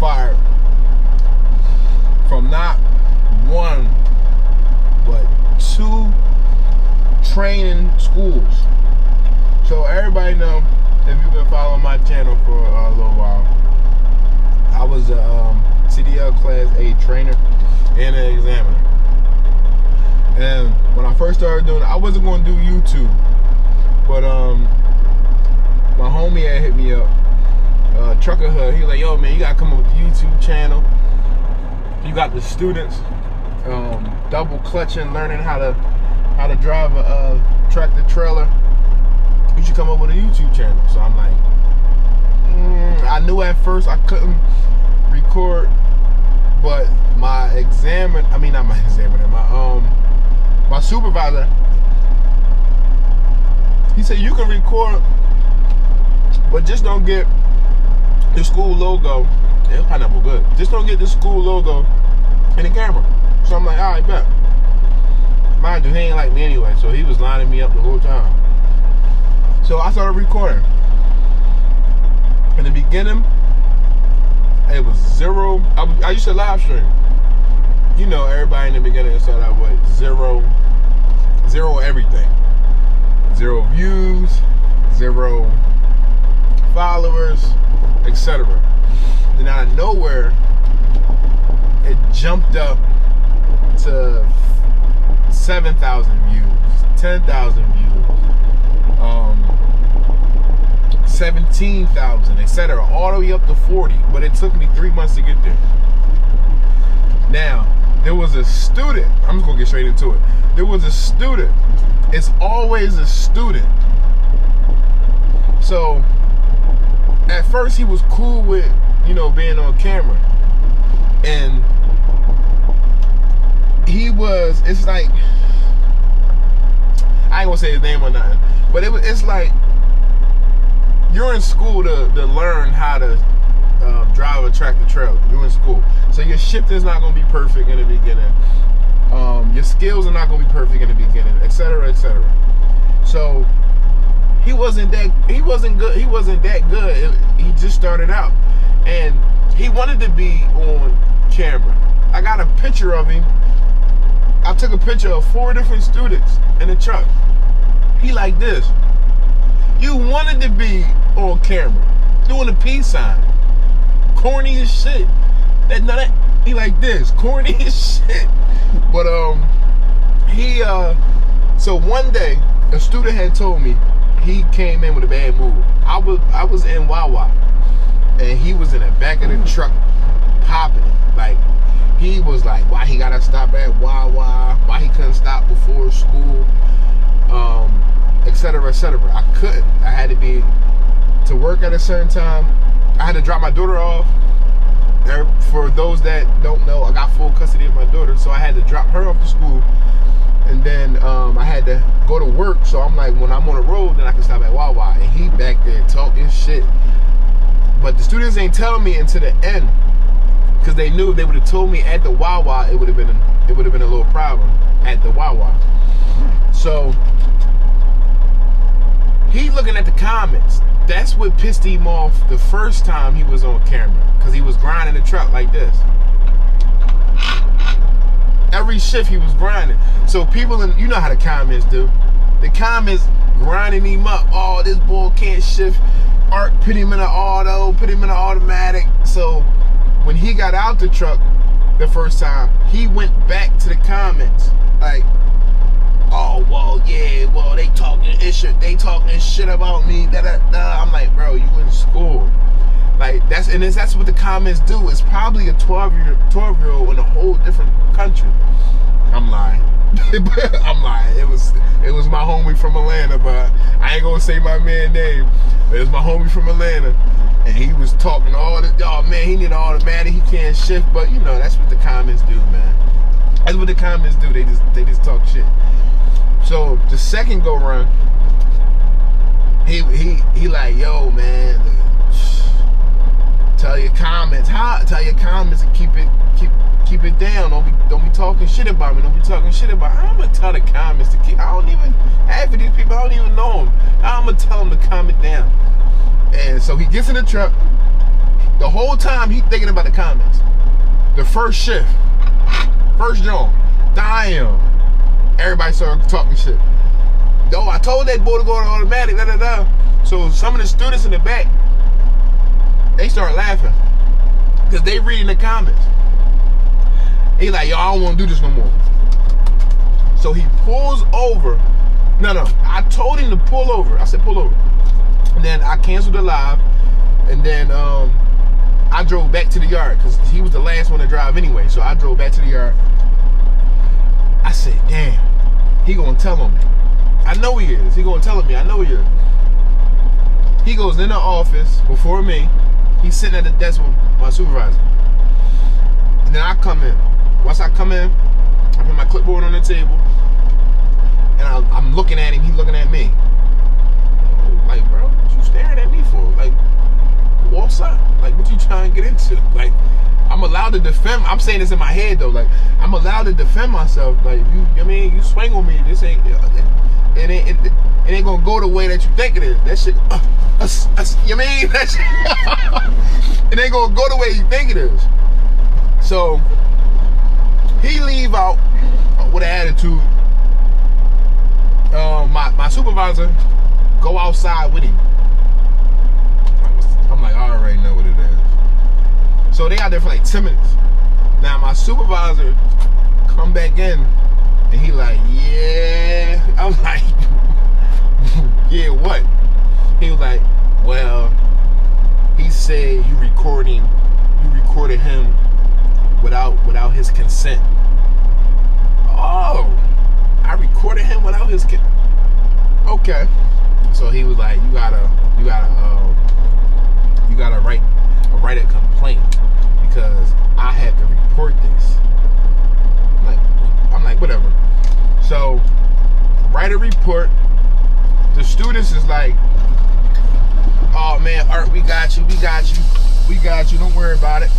fired from not one, but 2 training schools. So everybody know, if you've been following my channel for a little while, I was a CDL Class A trainer and an examiner. And when I first started doing it, I wasn't going to do YouTube, but my homie had hit me up, Trucker Hood. He was like, yo man, you gotta come up with the YouTube channel. You got the students double clutching, learning how to drive a tractor trailer. You should come up with a YouTube channel. So I'm like, I knew at first I couldn't record, but my supervisor, he said you can record, but just don't get the school logo. Yeah, pineapple good. Just don't get the school logo in the camera. So I'm like, all right, bet. Mind you, he ain't like me anyway, so he was lining me up the whole time. So I started recording. In the beginning, it was 0. I used to live stream. You know, everybody in the beginning started out with 0 everything. 0 views, 0 followers, etc. Then out of nowhere, it jumped up to 7,000 views, 10,000 views, 17,000, etc. All the way up to 40. But it took me 3 months to get there. Now, there was a student. I'm just gonna get straight into it. There was a student. It's always a student. So at first he was cool with, you know, being on camera, and it's like, I ain't gonna say his name or nothing, but it's like you're in school to learn how to drive a tractor trailer. You're in school, so your shifting is not gonna be perfect in the beginning. Your skills are not gonna be perfect in the beginning, etc., etc. So he wasn't that good. He just started out, and he wanted to be on camera. I got a picture of him. I took a picture of 4 different students in the truck. He like this. You wanted to be on camera, doing the peace sign. Corny as shit. He like this, corny as shit. But so one day a student had told me he came in with a bad move. I was in Wawa, and he was in the back of the truck popping it. Like, he was like, why he gotta stop at Wawa, why he couldn't stop before school, etc., etc. I couldn't. I had to be to work at a certain time. I had to drop my daughter off. For those that don't know, I got full custody of my daughter, so I had to drop her off to school, and then I had to go to work. So I'm like, when I'm on the road, then I can stop at Wawa, and he back there talking shit. But the students ain't telling me until the end, because they knew if they would have told me at the Wawa, it would have been a little problem at the Wawa. So he looking at the comments. That's what pissed him off the first time he was on camera, because he was grinding the truck like this. Every shift he was grinding. So people, you know how the comments do. The comments grinding him up. Oh, this boy can't shift. Art put him in an auto, put him in an automatic. So when he got out the truck the first time, he went back to the comments like, oh, well, yeah, well, they talking shit about me. I'm like, bro, you in school. Like, that's what the comments do. It's probably a 12-year-old in a whole different country. I'm lying. I'm lying. It was my homie from Atlanta, but I ain't gonna say my man's name. It was my homie from Atlanta, and he was talking all this. Oh man, he need an automatic. He can't shift. But you know, that's what the comments do, man. That's what the comments do. They just talk shit. So the second go run, he like, yo man, tell your comments and keep it down. Don't be talking shit about me. Don't be talking shit about me. I'm gonna tell the comments to keep. Half of these people, I don't even know them. I'm gonna tell them to calm it down. And so he gets in the truck. The whole time he thinking about the comments. The first shift, first joint, damn. Everybody started talking shit. Yo, I told that boy to go to automatic, da da da. So some of the students in the back, they start laughing because they reading the comments. He like, yo, I don't want to do this no more. So he pulls over. No, I told him to pull over. I said pull over. And then I canceled the live. And then I drove back to the yard because he was the last one to drive anyway. So I drove back to the yard. I said, damn, he gonna tell on me. I know he is. He gonna tell on me. I know he is. He goes in the office before me. He's sitting at the desk with my supervisor. And then I come in. Once I come in, I put my clipboard on the table. And I'm looking at him, he's looking at me. Like, bro, what you staring at me for? Like, what's up? Like, what you trying to get into? Like, I'm allowed to defend. I'm saying this in my head though. Like, I'm allowed to defend myself. Like, you swing on me. This ain't. It ain't gonna go the way that you think it is. That shit. You mean that shit? It ain't gonna go the way you think it is. So he leave out with an attitude. My supervisor go outside with him. I'm like, I already know what it is. So they out there for like 10 minutes. Now my supervisor come back in and he like, yeah. I'm like, yeah, what? He was like, well, he said you recorded him without his consent. Oh, I recorded him without his consent. Okay. So he was like, you gotta write a complaint because I had to report this. I'm like, whatever. So write a report. The students is like, oh man, Art, we got you. Don't worry about it.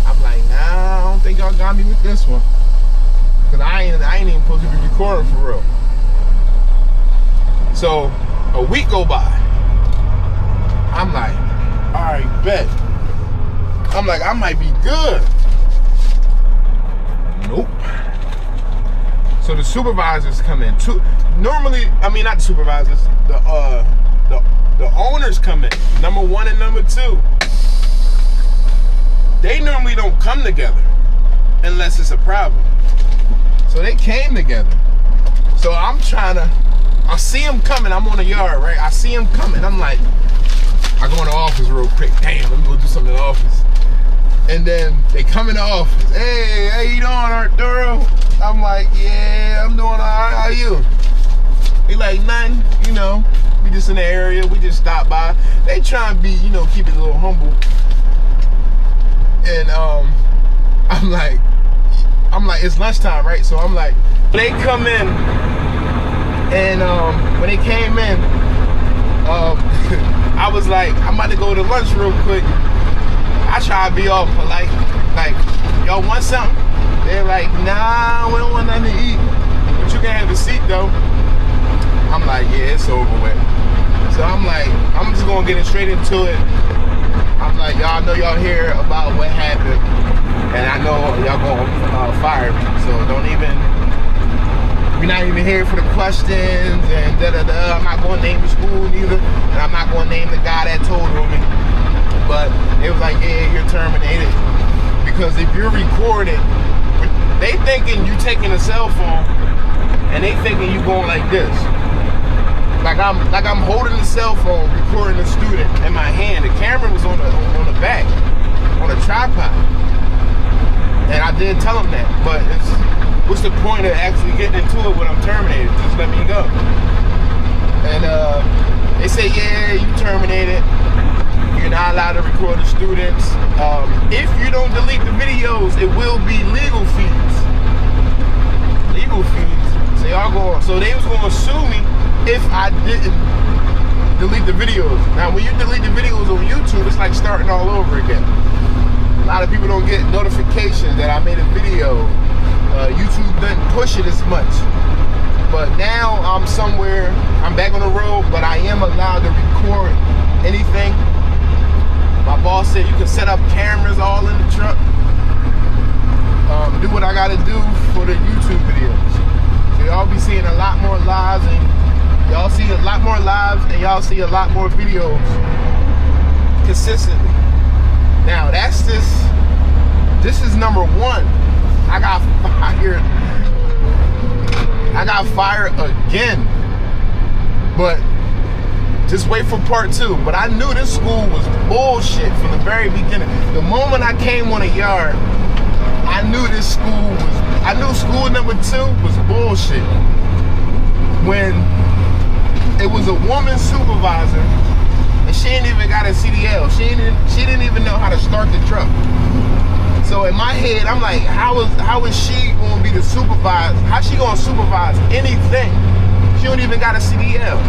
I'm like, nah, I don't think y'all got me with this one. Cause I ain't even supposed to be recording for real. So a week go by. I'm like, all right, bet. I'm like, I might be good. Nope. So the supervisors come in too. Normally, I mean, not the supervisors. The owners come in. Number 1 and number 2. They normally don't come together unless it's a problem. So they came together. So I see them coming. I'm on the yard, right? I see them coming. I'm like, I go in the office real quick. Damn, let me go do something in the office. And then they come in the office. Hey, how you doing, Arturo? I'm like, yeah, I'm doing all right. How you? He like, nothing, we just in the area. We just stopped by. They try and be, keep it a little humble. And I'm like, it's lunchtime, right? So I'm like, they come in, and when they came in, I was like, I'm about to go to lunch real quick. I try to be all polite, like, y'all want something? They're like, nah, we don't want nothing to eat, but you can have a seat though. I'm like, yeah, it's over with. So I'm like, I'm just gonna get straight into it. I'm like, y'all know y'all hear about what happened, and I know y'all gonna fire me. So we're not even here for the questions and da-da-da. I'm not gonna name the school neither, and I'm not gonna name the guy that told on me. But it was like, yeah, you're terminated. Because if you're recording, they thinking you taking a cell phone, and they thinking you going like this. Like I'm holding the cell phone, recording the student in my hand. The camera was on the back, on a tripod. And I did tell them that, but what's the point of actually getting into it when I'm terminated? Just let me go. And they say, yeah, you terminated. You're not allowed to record the students. If you don't delete the videos, it will be legal fees. Legal fees. So they was gonna sue me if I didn't delete the videos. Now, when you delete the videos on YouTube, it's like starting all over again. A lot of people don't get notifications that I made a video. YouTube doesn't push it as much. But now I'm back on the road, but I am allowed to record anything. My boss said you can set up cameras all in the truck. Do what I gotta do for the YouTube videos. So y'all be seeing a lot more lives, and y'all see a lot more lives, and y'all see a lot more videos consistently. Now that's this is number one. I got fired again. But just wait for part 2. But I knew this school was bullshit from the very beginning. The moment I came on a yard, I knew school number 2 was bullshit. When it was a woman supervisor, and she ain't even got a CDL. She didn't even know how to start the truck. So in my head, I'm like, how is she gonna be the supervisor? How she gonna supervise anything? She don't even got a CDL.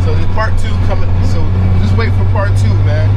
So there's part 2 coming. So just wait for part 2, man.